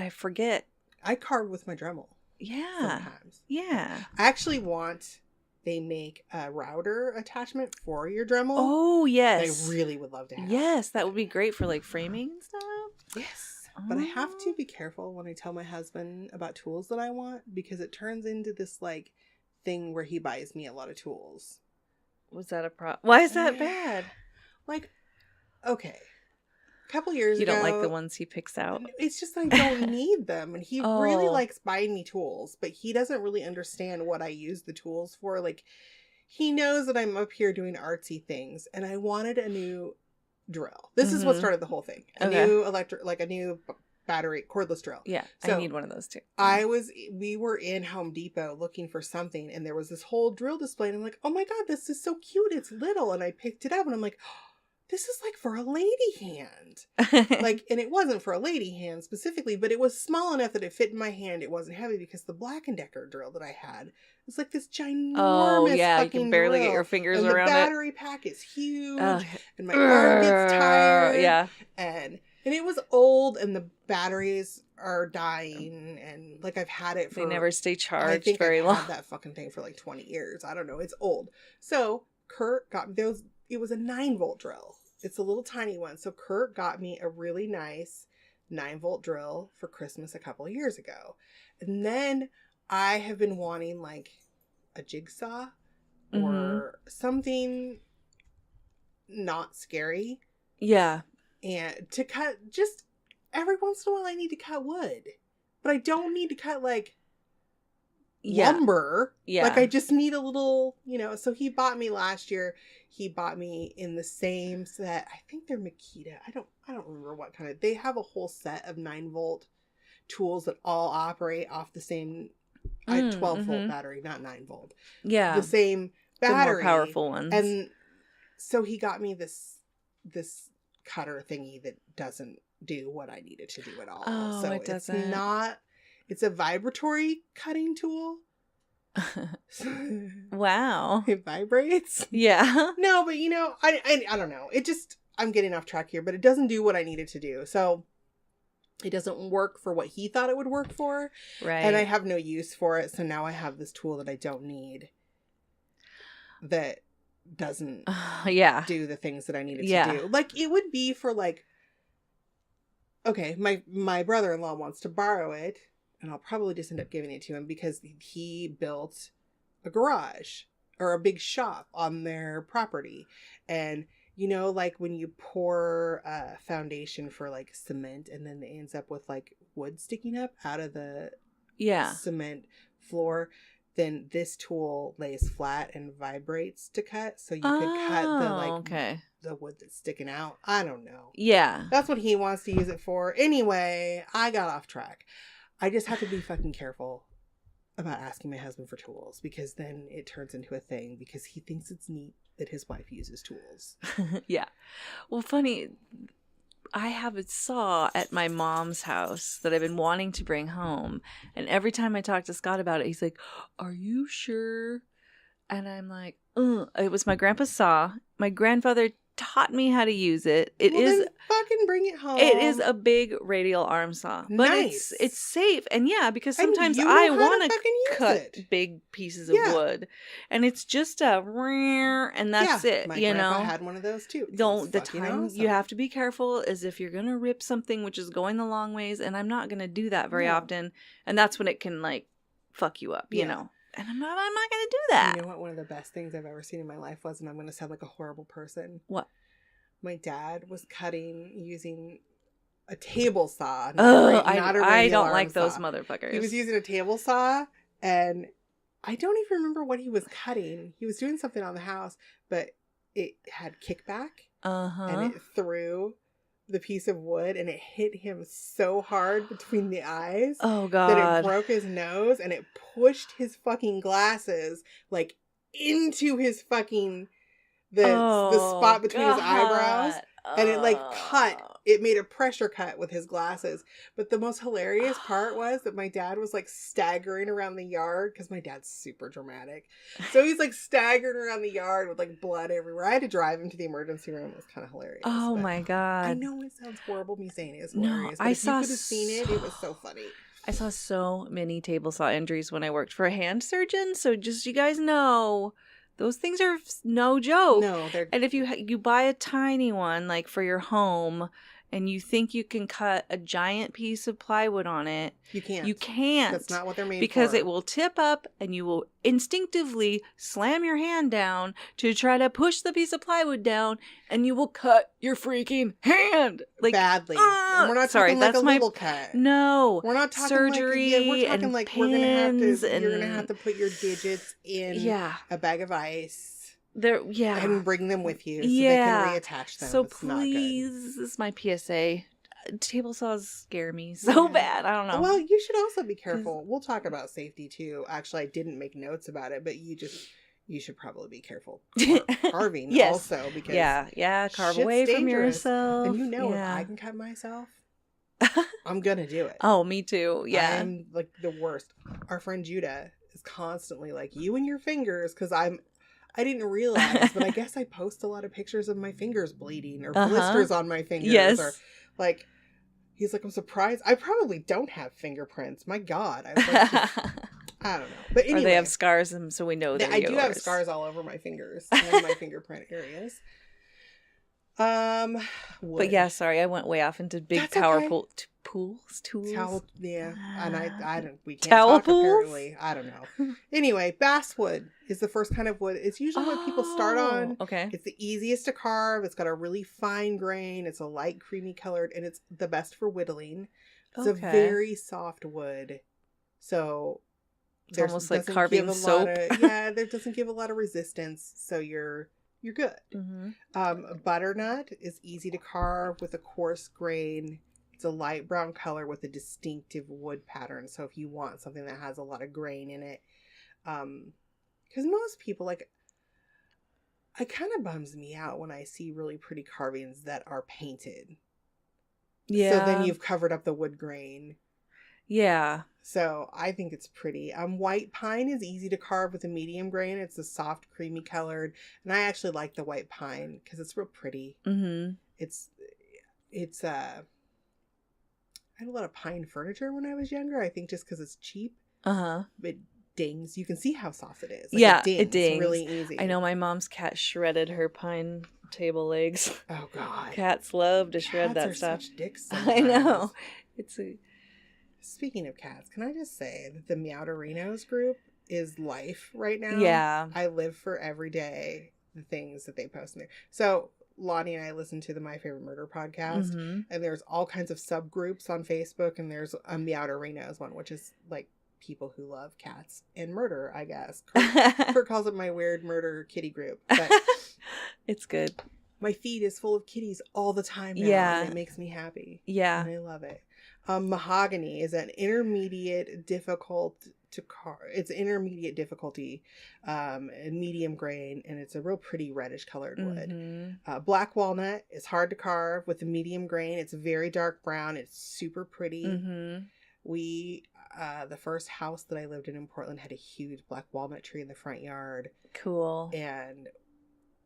I forget. I carve with my Dremel. Yeah. Sometimes. Yeah. I actually want, they make a router attachment for your Dremel. Oh, yes. I really would love to have. Yes, that would be great for like framing and stuff. Yes. But I have to be careful when I tell my husband about tools that I want, because it turns into this like thing where he buys me a lot of tools. Was that a problem? Why is that bad? Like, okay. A couple years ago. You don't like the ones he picks out? It's just I don't need them. And he really likes buying me tools, but he doesn't really understand what I use the tools for. Like, he knows that I'm up here doing artsy things, and I wanted a new drill. This is what started the whole thing. A new a new battery cordless drill. Yeah, so I need one of those too. We were in Home Depot looking for something, and there was this whole drill display, and I'm like, oh my God, this is so cute. It's little. And I picked it up, and I'm like, this is like for a lady hand. Like, and it wasn't for a lady hand specifically, but it was small enough that it fit in my hand. It wasn't heavy, because the Black & Decker drill that I had was like this ginormous you can barely get your fingers around it. The battery pack is huge, and my arm gets tired. Yeah. And it was old, and the batteries are dying, and like I've had it for... They never stay charged I think very long. I've had that fucking thing for like 20 years. I don't know. It's old. So Kurt got those. It was a 9-volt drill. It's a little tiny one. So Kurt got me a really nice 9-volt drill for Christmas a couple of years ago. And then I have been wanting like a jigsaw or something not scary. Yeah. And to cut, just every once in a while I need to cut wood. But I don't need to cut like lumber. Yeah. Like I just need a little, so he bought me last year. He bought me in the same set. I think they're Makita. I don't remember what kind of. They have a whole set of 9-volt tools that all operate off the same 12-volt battery, not 9-volt. Yeah. The same battery. The more powerful ones. And so he got me this cutter thingy that doesn't do what I need it to do at all. Oh, so it doesn't. It's not. It's a vibratory cutting tool. Wow. It vibrates. Yeah. No, but I don't know. It just, I'm getting off track here, but it doesn't do what I need it to do. So it doesn't work for what he thought it would work for. Right. And I have no use for it. So now I have this tool that I don't need that doesn't do the things that I need it to do. Like it would be for like, okay, my brother-in-law wants to borrow it. And I'll probably just end up giving it to him because he built a garage or a big shop on their property. And, like when you pour a foundation for like cement and then it ends up with like wood sticking up out of the cement floor, then this tool lays flat and vibrates to cut. So you could cut the wood that's sticking out. I don't know. Yeah. That's what he wants to use it for. Anyway, I got off track. I just have to be fucking careful about asking my husband for tools, because then it turns into a thing because he thinks it's neat that his wife uses tools. Yeah. Well, funny, I have a saw at my mom's house that I've been wanting to bring home. And every time I talk to Scott about it, he's like, are you sure? And I'm like, it was my grandpa's saw. My grandfather taught me how to use it. Then fucking bring it home. It is a big radial arm saw, but nice. it's safe, and because sometimes I want to cut big pieces of wood, and it's just and that's it. My grandpa had one of those too. The time you have to be careful is if you're gonna rip something which is going the long ways, and I'm not gonna do that very often, and that's when it can like fuck you up, you know. And I'm not going to do that. You know what one of the best things I've ever seen in my life was, and I'm going to sound like a horrible person. What? My dad was cutting using a table saw. I don't like those motherfuckers. He was using a table saw, and I don't even remember what he was cutting. He was doing something on the house, but it had kickback, and it threw the piece of wood, and it hit him so hard between the eyes that it broke his nose, and it pushed his fucking glasses like into his fucking the spot between his eyebrows, and it like cut. It made a pressure cut with his glasses. But the most hilarious part was that my dad was like staggering around the yard, because my dad's super dramatic. So he's like staggering around the yard with like blood everywhere. I had to drive him to the emergency room. It was kind of hilarious. Oh my God. I know it sounds horrible me saying it. It's hilarious. But if you could have seen it, it was so funny. I saw so many table saw injuries when I worked for a hand surgeon. So just you guys know, those things are no joke. No, they're... And if you buy a tiny one, like for your home, and you think you can cut a giant piece of plywood on it, You can't. You can't. That's not what they're made because for. it will tip up and you will instinctively slam your hand down to try to push the piece of plywood down and you will cut your freaking hand. Like, badly. And we're not sorry, talking like that's a my little cut. No. We're not talking surgery like, we're talking and like pins you're gonna have to put your digits in a bag of ice. And bring them with you so they can reattach them. So it's please, this is my PSA. Table saws scare me so bad. I don't know. Well, you should also be careful. We'll talk about safety too. Actually, I didn't make notes about it, but you should probably be careful carving also because carve away from yourself. And if I can cut myself, I'm gonna do it. Oh, me too. Yeah, I'm like the worst. Our friend Judah is constantly like, you and your fingers, because I didn't realize, but I guess I post a lot of pictures of my fingers bleeding or blisters on my fingers. Yes. Or like, he's like, I'm surprised. I probably don't have fingerprints. My God. I was like, I don't know. But anyway. Or they have scars, so we know they're I do yours. have scars all over my fingers and my fingerprint areas. But yeah, sorry, I went way off into big That's power okay. tools. Yeah, and I don't. We can't Towel talk pools? apparently. I don't know. Anyway, basswood is the first kind of wood. It's usually what people start on. Okay. It's the easiest to carve. It's got a really fine grain. It's a light creamy colored, and it's the best for whittling. It's a very soft wood, so it's almost like carving soap. There doesn't give a lot of resistance, so you're good. Mm-hmm. Butternut is easy to carve with a coarse grain. It's a light brown color with a distinctive wood pattern. So if you want something that has a lot of grain in it, because most people it kind of bums me out when I see really pretty carvings that are painted. Yeah. So then you've covered up the wood grain. Yeah. So I think it's pretty. White pine is easy to carve with a medium grain. It's a soft, creamy colored, and I actually like the white pine because it's real pretty. Mm-hmm. It's I had a lot of pine furniture when I was younger. I think just because it's cheap. It dings. You can see how soft it is. It dings. It's really easy. I know my mom's cat shredded her pine table legs. Oh God. Cats love to shred that stuff. Such dicks sometimes. I know. Speaking of cats, can I just say that the Meowderinos group is life right now? Yeah. I live for every day the things that they post in there. So Lonnie and I listen to the My Favorite Murder podcast, and there's all kinds of subgroups on Facebook, and there's a Meowderinos one, which is like people who love cats and murder, I guess. Kurt calls it my weird murder kitty group. But it's good. My feed is full of kitties all the time now, and it makes me happy. Yeah. And I love it. Mahogany is an intermediate difficult to carve. It's intermediate difficulty, medium grain, and it's a real pretty reddish colored wood. Black walnut is hard to carve with a medium grain. It's very dark brown. It's super pretty. We, the first house that I lived in Portland had a huge black walnut tree in the front yard. Cool. And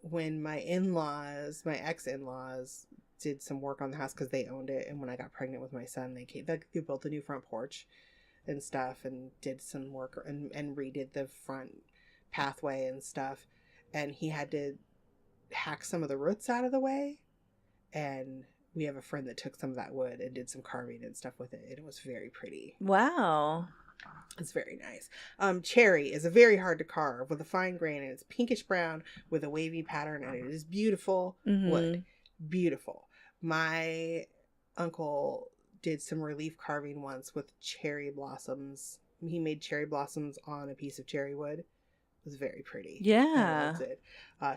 when my ex-in-laws did some work on the house because they owned it, and when I got pregnant with my son, they built a new front porch and stuff and did some work and redid the front pathway and stuff, and he had to hack some of the roots out of the way, and we have a friend that took some of that wood and did some carving and stuff with it, and it was very pretty. Wow. It's very nice. Cherry is a very hard to carve with a fine grain, and it's pinkish brown with a wavy pattern, and it is beautiful wood. Beautiful. My uncle did some relief carving once with cherry blossoms. He made cherry blossoms on a piece of cherry wood. It was very pretty. Yeah. I loved it.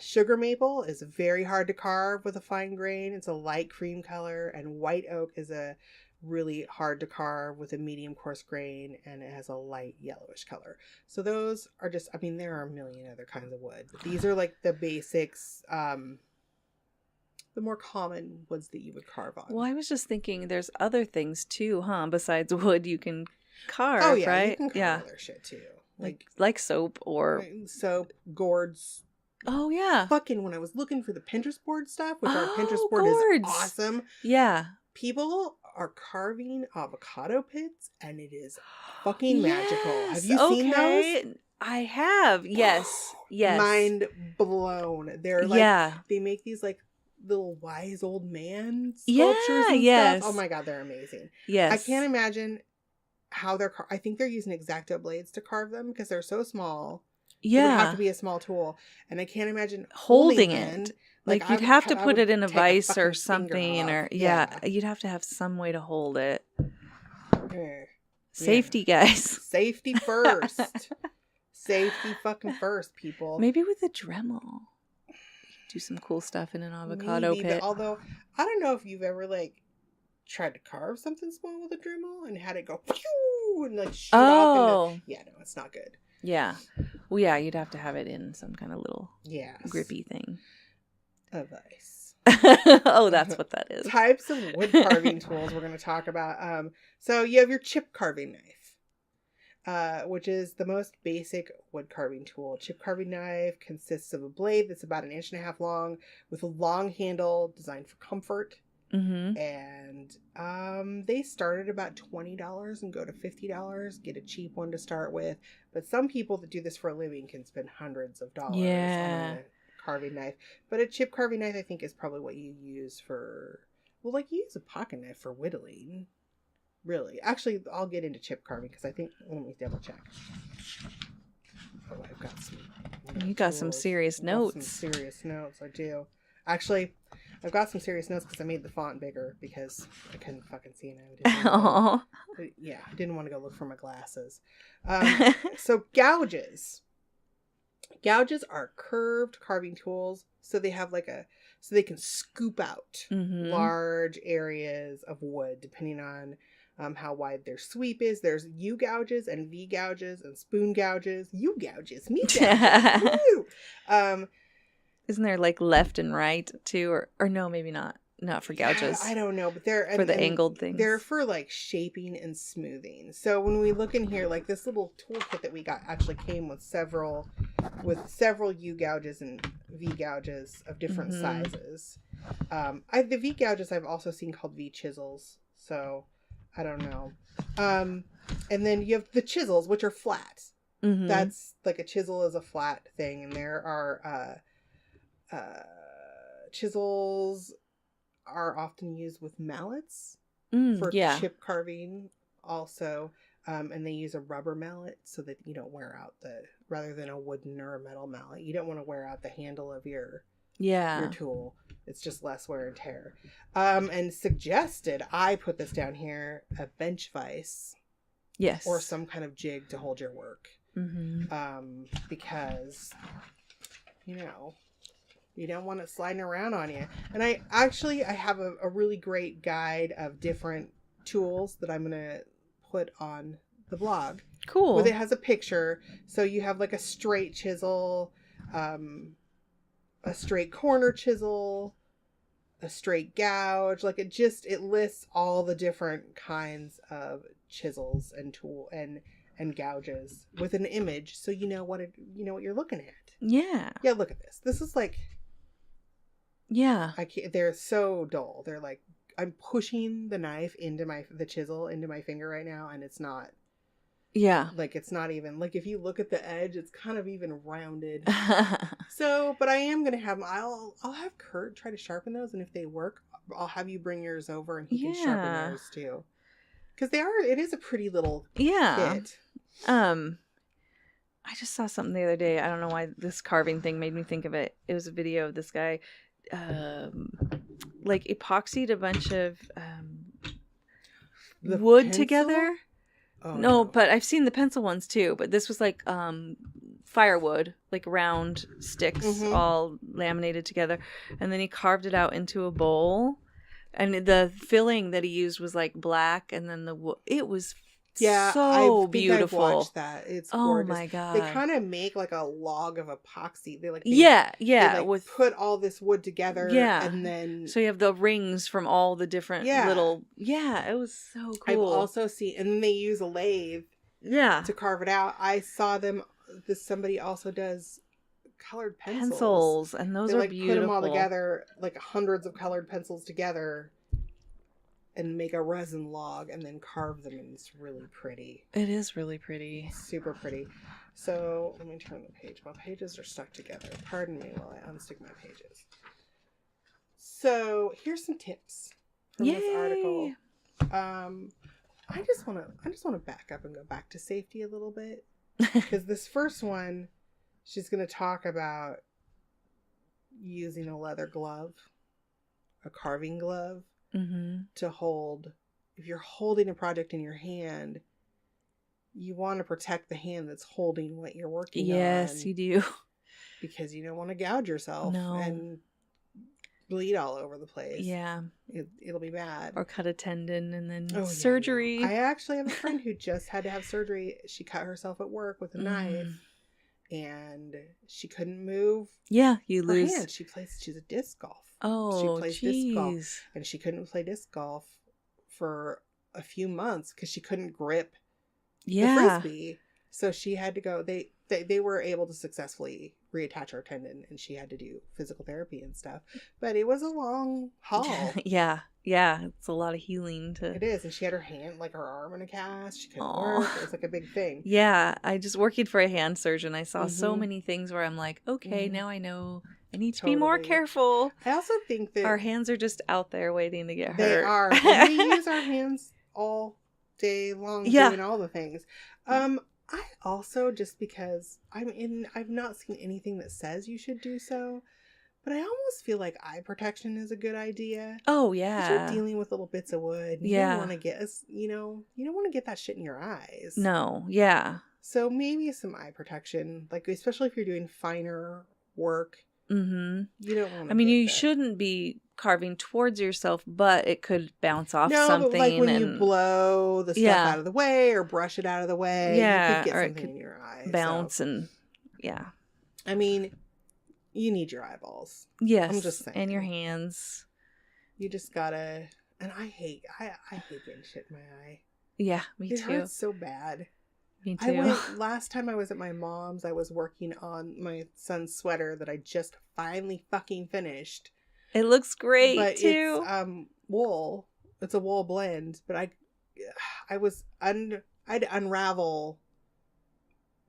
Sugar maple is very hard to carve with a fine grain. It's a light cream color, and white oak is a really hard to carve with a medium coarse grain, and it has a light yellowish color. So those are just, there are a million other kinds of wood, but these are like the basics, the more common woods that you would carve on. Well, I was just thinking there's other things too, besides wood you can carve, oh, yeah, right? You can carve other shit too. Like soap or... Soap, gourds. Oh, yeah. Fucking when I was looking for the Pinterest board stuff, which our Pinterest board is awesome. Yeah. People are carving avocado pits, and it is fucking magical. Have you seen those? I have. Yes. Yes. Mind blown. They're like, they make these like little wise old man sculptures and stuff. Oh my God, they're amazing. Yes. I can't imagine how they're, I think they're using X-Acto blades to carve them because they're so small. Yeah. It would have to be a small tool. And I can't imagine holding it. Like you'd have to put it in a vise or something, or you'd have to have some way to hold it. Safety, guys. Safety first. Safety fucking first, people. Maybe with a Dremel. Do some cool stuff in an avocado pit. Although, I don't know if you've ever like tried to carve something small with a Dremel and had it go pew and like shoot off. Yeah, no, it's not good. Yeah. Well, yeah, you'd have to have it in some kind of little grippy thing. A vise. Oh, that's what that is. Types of wood carving tools we're going to talk about. So you have your chip carving knife, which is the most basic wood carving tool. A chip carving knife consists of a blade that's about 1.5 inches long with a long handle designed for comfort. Mm-hmm. And they start at about $20 and go to $50. Get a cheap one to start with. But some people that do this for a living can spend hundreds of dollars on a carving knife. But a chip carving knife, I think, is probably what you use for, well, like you use a pocket knife for whittling. Really. Actually, I'll get into chip carving because I think, let me double check. Oh, I've got some. You got some serious notes. Some serious notes, I do. Actually, I've got some serious notes because I made the font bigger because I couldn't fucking see it. I didn't want to go look for my glasses. So gouges. Gouges are curved carving tools, so they have so they can scoop out large areas of wood depending on how wide their sweep is. There's U gouges and V gouges and spoon gouges. U gouges, me gouges. Woo! Isn't there like left and right too, or no, maybe not. Not for gouges. I don't know, but they're for the angled things. They're for like shaping and smoothing. So when we look in here, like this little toolkit that we got actually came with several U gouges and V gouges of different sizes. The V gouges I've also seen called V chisels. So I don't know. And then you have the chisels, which are flat. Mm-hmm. That's like a chisel is a flat thing, and there are chisels are often used with mallets for chip carving also. And they use a rubber mallet so that you don't wear out rather than a wooden or a metal mallet. You don't want to wear out the handle of your tool. It's just less wear and tear. And suggested, I put this down here, a bench vise. Yes. Or some kind of jig to hold your work. Mm-hmm. Because, you don't want it sliding around on you. And I have a really great guide of different tools that I'm going to put on the blog. Cool. Where it has a picture. So you have like a straight chisel, a straight corner chisel, a straight gouge. Like it lists all the different kinds of chisels and tool and gouges with an image. So you know what you're looking at. Yeah. Yeah, look at this. This is like, yeah. They're so dull. They're like, I'm pushing the knife into the chisel into my finger right now, and it's not. Yeah. Like, it's not even, like, if you look at the edge, it's kind of even rounded. So, but I am going to have, I'll have Kurt try to sharpen those, and if they work, I'll have you bring yours over, and he can sharpen yours, too. Because it is a pretty little kit. I just saw something the other day. I don't know why this carving thing made me think of it. It was a video of this guy like epoxied a bunch of wood pencil? Together. Oh, no, but I've seen the pencil ones too. But this was like firewood, like round sticks all laminated together. And then he carved it out into a bowl. And the filling that he used was like black. And then it was so beautiful. I've watched that. It's gorgeous. Oh my God. They kind of make like a log of epoxy. They put all this wood together. And then so you have the rings from all the different little. Yeah, it was so cool. I've also seen, and then they use a lathe. to carve it out. I saw them. Somebody also does colored pencils, and those they, are beautiful. Put them all together, like hundreds of colored pencils together, and make a resin log and then carve them, and it's really pretty. It is really pretty. Super pretty. So let me turn the page. My pages are stuck together. Pardon me while I unstick my pages. So here's some tips from this article. I just want to back up and go back to safety a little bit, because this first one, she's going to talk about using a leather glove, a carving glove, to hold. If you're holding a project in your hand, you want to protect the hand that's holding what you're working on. Yes, you do. Because you don't want to gouge yourself and bleed all over the place. Yeah. It'll be bad. Or cut a tendon and then surgery. Yeah. I actually have a friend who just had to have surgery. She cut herself at work with a knife, and she couldn't move. Yeah, you her lose. hand. She's a disc golf. Oh, she plays disc golf, jeez. and she couldn't play disc golf for a few months because she couldn't grip the frisbee. So she had to go. They were able to successfully reattach her tendon, and she had to do physical therapy and stuff. But it was a long haul. Yeah, it's a lot of healing It is, and she had her hand, like her arm in a cast. She couldn't Aww. work. It was like a big thing. Yeah, I just working for a hand surgeon. I saw so many things where I'm like, okay, now I know I need to be more careful. I also think that our hands are just out there waiting to get hurt. They are. And we use our hands all day long doing all the things. I also, just because I've not seen anything that says you should do so, but I almost feel like eye protection is a good idea. Oh yeah, 'cause you're dealing with little bits of wood. You don't want to get, you don't want to get that shit in your eyes. No, yeah. So maybe some eye protection, like especially if you're doing finer work. You don't want to. I mean, you shouldn't be carving towards yourself, but it could bounce off something. But like when you blow the stuff out of the way or brush it out of the way, you could get something in your eye. Bounce and I mean, you need your eyeballs. Yes, I'm just saying, and your hands. You just gotta. And I hate getting shit in my eye. Yeah, me too. It hurts so bad. Me too. Last time I was at my mom's, I was working on my son's sweater that I just finally fucking finished. It looks great, but too. It's wool. It's a wool blend, but I'd unravel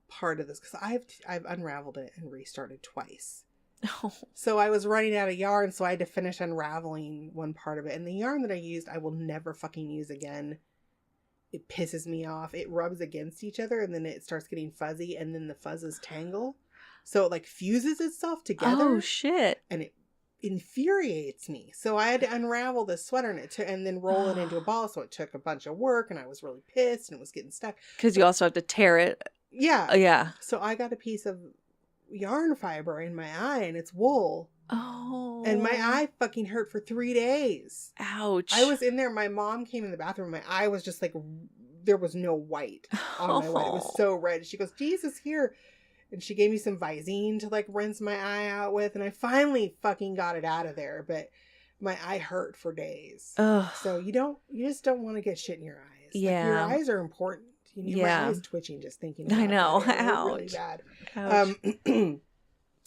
part of this because I've unraveled it and restarted twice. Oh. So I was running out of yarn, so I had to finish unraveling one part of it. And the yarn that I used, I will never fucking use again. It pisses me off. It rubs against each other, and then it starts getting fuzzy, and then the fuzzes tangle. So it like fuses itself together. Oh shit! And it infuriates me. So I had to unravel this sweater and then roll it into a ball. So it took a bunch of work, and I was really pissed, and it was getting stuck. Because you also have to tear it. Yeah. Yeah. So I got a piece of yarn fiber in my eye, and it's wool. Oh. And my eye fucking hurt for 3 days. Ouch. I was in there. My mom came in the bathroom. My eye was just like, there was no white on my white. It was so red. She goes, Jesus, here. And she gave me some Visine to like rinse my eye out with. And I finally fucking got it out of there. But my eye hurt for days. Ugh. So you just don't want to get shit in your eyes. Yeah. Like, your eyes are important. My eyes twitching just thinking about I know. it. Ouch. Really bad. Ouch.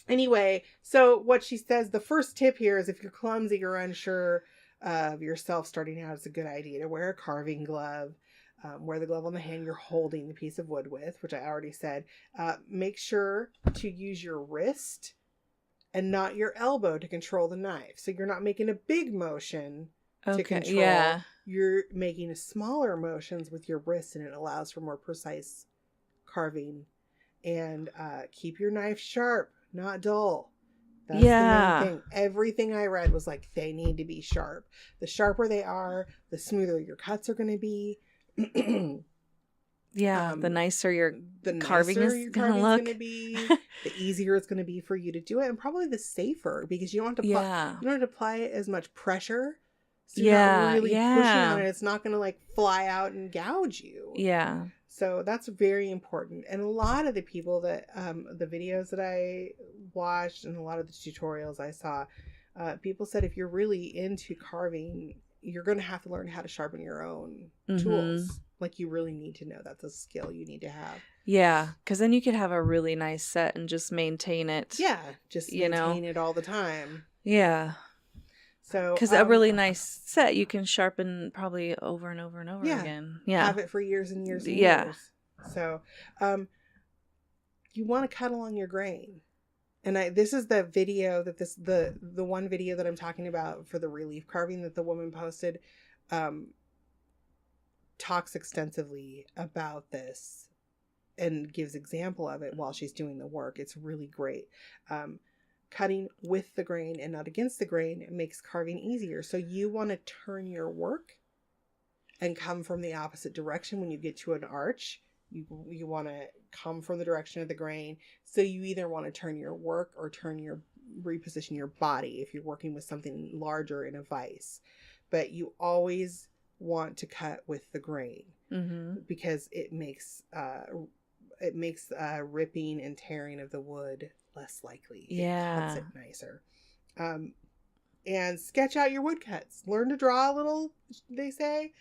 Anyway, so what she says, the first tip here is if you're clumsy or unsure of yourself starting out, it's a good idea to wear a carving glove. Wear the glove on the hand you're holding the piece of wood with, which I already said. Make sure to use your wrist and not your elbow to control the knife. So you're not making a big motion to control. Yeah. You're making smaller motions with your wrist, and it allows for more precise carving. And keep your knife sharp, not dull. That's the main thing. Everything I read was like, they need to be sharp. The sharper they are, the smoother your cuts are going to be. The nicer your carving is going to look. The easier it's going to be for you to do it, and probably the safer, because you don't have to you don't have to apply as much pressure. So you're not really pushing on it. It's not going to like fly out and gouge you. Yeah. So that's very important. And a lot of the people that, the videos that I watched and a lot of the tutorials I saw, people said if you're really into carving, you're going to have to learn how to sharpen your own tools. Like, you really need to know that's a skill you need to have. Yeah, because then you could have a really nice set and just maintain it. Yeah, just maintain it all the time. Yeah. So, because a really nice set you can sharpen probably over and over and over Yeah. again. Yeah. Have it for years and years and Yeah. years. So, you want to cut along your grain. And this is the video that the one video that I'm talking about for the relief carving that the woman posted, talks extensively about this and gives example of it while she's doing the work. It's really great. Cutting with the grain and not against the grain makes carving easier. So you want to turn your work and come from the opposite direction when you get to an arch. You want to come from the direction of the grain. So you either want to turn your work or reposition your body if you're working with something larger in a vise. But you always want to cut with the grain because it makes ripping and tearing of the wood less likely. Yeah. It cuts it nicer. And sketch out your woodcuts. Learn to draw a little, they say.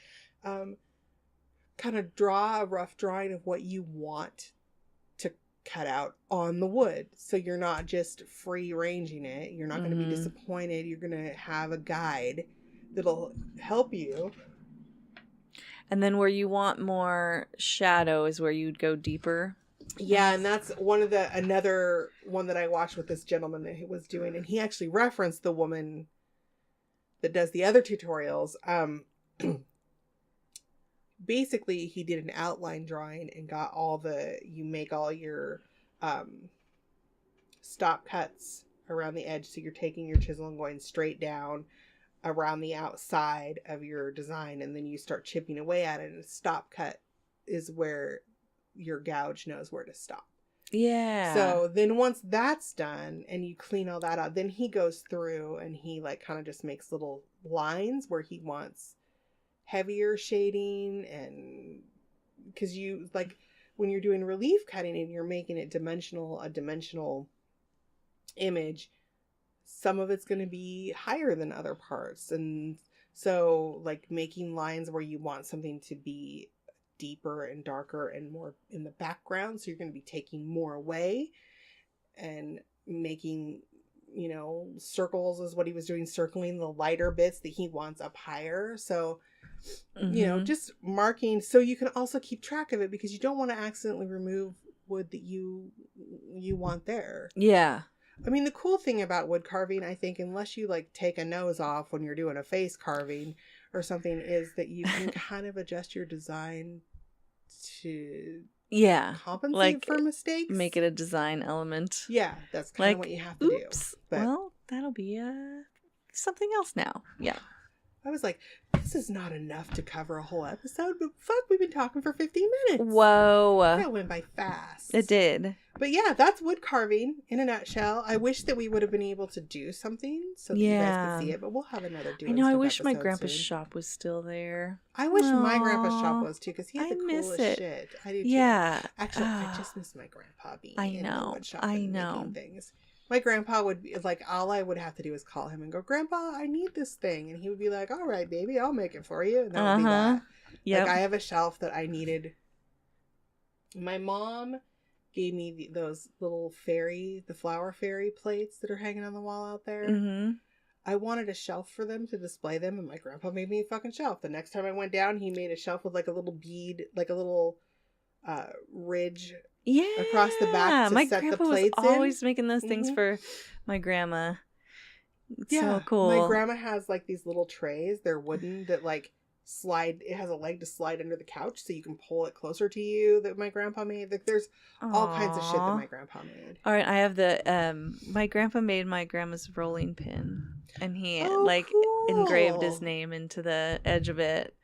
Kind of draw a rough drawing of what you want to cut out on the wood. So you're not just free ranging it. You're not going to be disappointed. You're going to have a guide that'll help you. And then where you want more shadow is where you'd go deeper. Yeah, and that's another one that I watched with this gentleman that he was doing, and he actually referenced the woman that does the other tutorials. Basically, he did an outline drawing and got you make all your stop cuts around the edge. So you're taking your chisel and going straight down around the outside of your design, and then you start chipping away at it, and a stop cut is where your gouge knows where to stop. Yeah. So then once that's done and you clean all that out, then he goes through and he like kind of just makes little lines where he wants heavier shading. And because you like when you're doing relief cutting and you're making it a dimensional image, some of it's going to be higher than other parts. And so like making lines where you want something to be deeper and darker and more in the background, so you're going to be taking more away and making, circles is what he was doing, circling the lighter bits that he wants up higher. So just marking so you can also keep track of it, because you don't want to accidentally remove wood that you want there. Yeah. I mean, the cool thing about wood carving, I think, unless you like take a nose off when you're doing a face carving or something, is that you can kind of adjust your design to compensate for mistakes. Make it a design element. Yeah, that's kind of what you have to do. But well, that'll be something else now. Yeah. I was like, this is not enough to cover a whole episode, but fuck, we've been talking for 15 minutes. Whoa. That went by fast. It did. But yeah, that's wood carving in a nutshell. I wish that we would have been able to do something so that you guys could see it, but we'll have another I know, I wish my grandpa's shop was still there. I wish my grandpa's shop was too, because he had the coolest it. shit. I do too. Yeah. Actually, I just miss my grandpa being in the wood shop and making things. My grandpa would be like, all I would have to do is call him and go, Grandpa, I need this thing. And he would be like, all right, baby, I'll make it for you. And that would be that. Yep. Like, I have a shelf that I needed. My mom gave me those little the flower fairy plates that are hanging on the wall out there. Mm-hmm. I wanted a shelf for them to display them, and my grandpa made me a fucking shelf. The next time I went down, he made a shelf with like a little bead, like a little ridge across the back to my set the grandpa plates was always making those things for my grandma. It's so cool. My grandma has like these little trays. They're wooden that like slide. It has a leg to slide under the couch so you can pull it closer to you, that my grandpa made. Like, there's all kinds of shit that my grandpa made. All right, I have my grandpa made my grandma's rolling pin, and he engraved his name into the edge of it.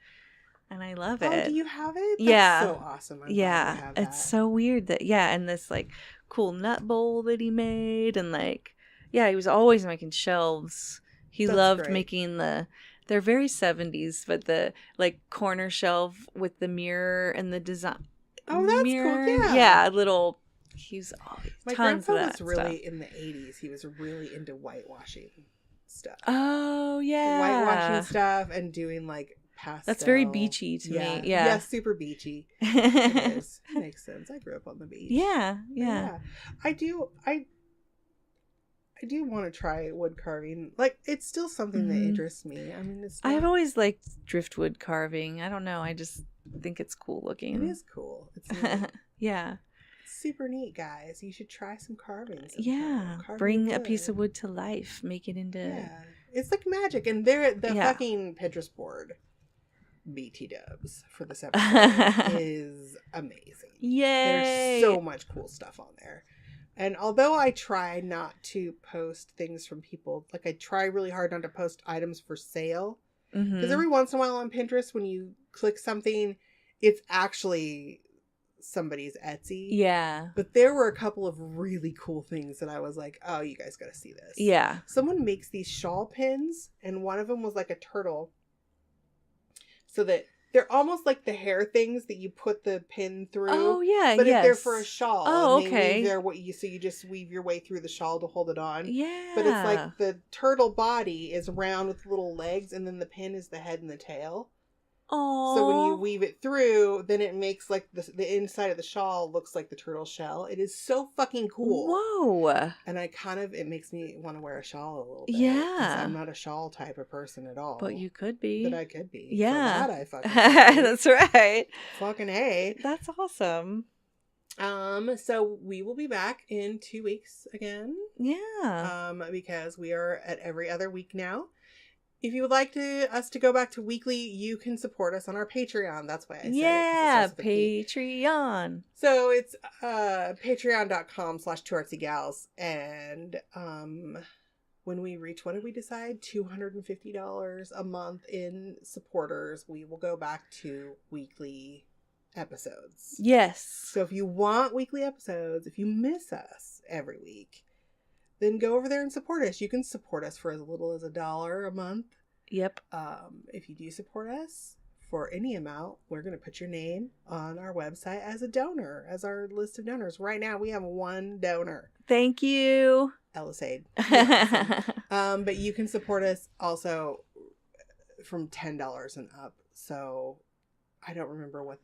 And I love it. Oh, do you have it? That's so awesome. I'm glad you have that. It's so weird that, and this like cool nut bowl that he made. And like, he was always making shelves. He loved making they're very 70s, but the like corner shelf with the mirror and the design. Oh, that's cool. Yeah. Yeah, little, he's always my tons grandpa of that was really stuff. in the 80s. He was really into whitewashing stuff. Oh, yeah. Whitewashing stuff and doing like pastel. That's very beachy to me. Yeah, super beachy. It is. It makes sense. I grew up on the beach. Yeah. I I do want to try wood carving. Like, it's still something that interests me. I mean, it's not... I've always liked driftwood carving. I don't know. I just think it's cool looking. It is cool. It's neat. Yeah. It's super neat, guys. You should try some carving sometime. Yeah. Carving Bring a wood. piece of wood to life. Make it into... Yeah. It's like magic. And the fucking Pinterest board, BT dubs, for this episode is amazing. Yay! There's so much cool stuff on there. And although I try not to post things from people, like I try really hard not to post items for sale. Because every once in a while on Pinterest, when you click something, it's actually somebody's Etsy. Yeah. But there were a couple of really cool things that I was like, oh, you guys got to see this. Yeah. Someone makes these shawl pins, and one of them was like a turtle. So that they're almost like the hair things that you put the pin through. Oh, yeah, but yes. they're for a shawl. Oh, and they okay. weave their, so you just weave your way through the shawl to hold it on. Yeah. But it's like the turtle body is round with little legs, and then the pin is the head and the tail. Oh. So when you weave it through, then it makes like the inside of the shawl looks like the turtle shell. It is so fucking cool. Whoa. And it makes me want to wear a shawl a little bit. Yeah. I'm not a shawl type of person at all. But you could be. But I could be. Yeah. For that I fucking could be. That's right. Fucking A. That's awesome. So we will be back in 2 weeks again. Yeah. Because we are at every other week now. If you would like us to go back to weekly, you can support us on our Patreon. That's why I said yeah, it. Patreon. So it's patreon.com/2artsygals. And when we reach, what did we decide? $250 a month in supporters, we will go back to weekly episodes. Yes. So if you want weekly episodes, if you miss us every week, then go over there and support us. You can support us for as little as $1 a month. Yep. If you do support us for any amount, we're going to put your name on our website as a donor, as our list of donors. Right now, we have one donor. Thank you. Ellis Aid. But you can support us also from $10 and up. So I don't remember what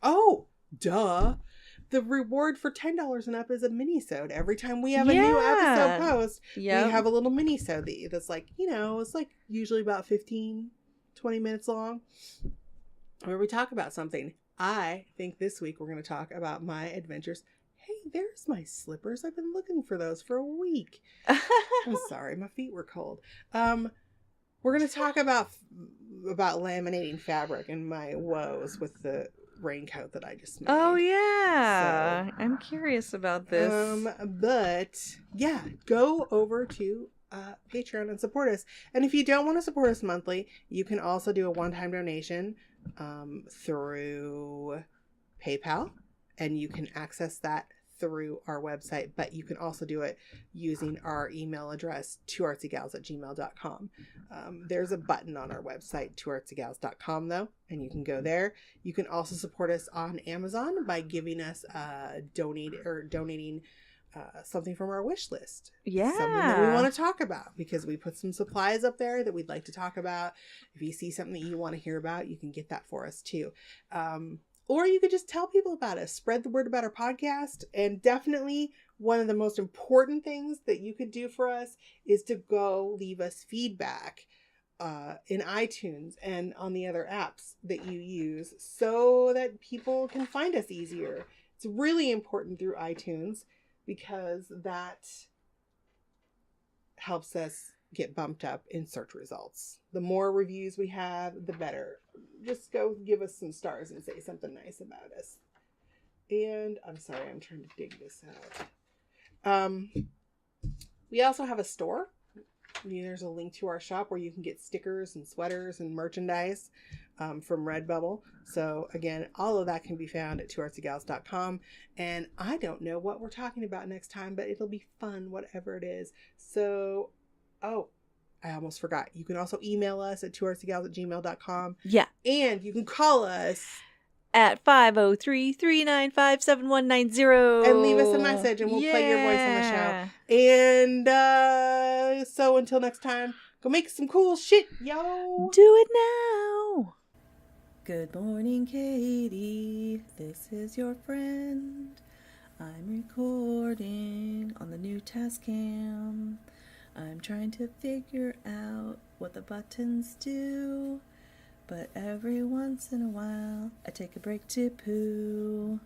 oh, duh. The reward for $10 and up is a mini-sode. Every time we have a new episode post, we have a little mini-sode that's like, it's like usually about 15, 20 minutes long, where we talk about something. I think this week we're going to talk about my adventures. Hey, there's my slippers. I've been looking for those for a week. I'm sorry, my feet were cold. We're going to talk about laminating fabric and my woes with the raincoat that I just made. Oh yeah. So, I'm curious about this. But yeah, go over to Patreon and support us. And if you don't want to support us monthly, you can also do a one-time donation through PayPal, and you can access that through our website, but you can also do it using our email address, 2artsygals@gmail.com. There's a button on our website, 2artsygals.com, though, and you can go there. You can also support us on Amazon by giving us donating something from our wish list. Yeah. Something that we want to talk about, because we put some supplies up there that we'd like to talk about. If you see something that you want to hear about, you can get that for us too. Or you could just tell people about us, spread the word about our podcast. And definitely one of the most important things that you could do for us is to go leave us feedback in iTunes and on the other apps that you use, so that people can find us easier. It's really important through iTunes, because that helps us get bumped up in search results. The more reviews we have, the better. Just go give us some stars and say something nice about us. And I'm sorry, I'm trying to dig this out. We also have a store. There's a link to our shop where you can get stickers and sweaters and merchandise from Redbubble. So again, all of that can be found at 2artsygals.com. And I don't know what we're talking about next time, but it'll be fun, whatever it is. So, I almost forgot. You can also email us at 2artsygals@gmail.com. Yeah. And you can call us at 503-395-7190 and leave us a message, and we'll play your voice on the show. And so until next time, go make some cool shit, yo. Do it now. Good morning, Katie. This is your friend. I'm recording on the new Tascam. I'm trying to figure out what the buttons do, but every once in a while I take a break to poo.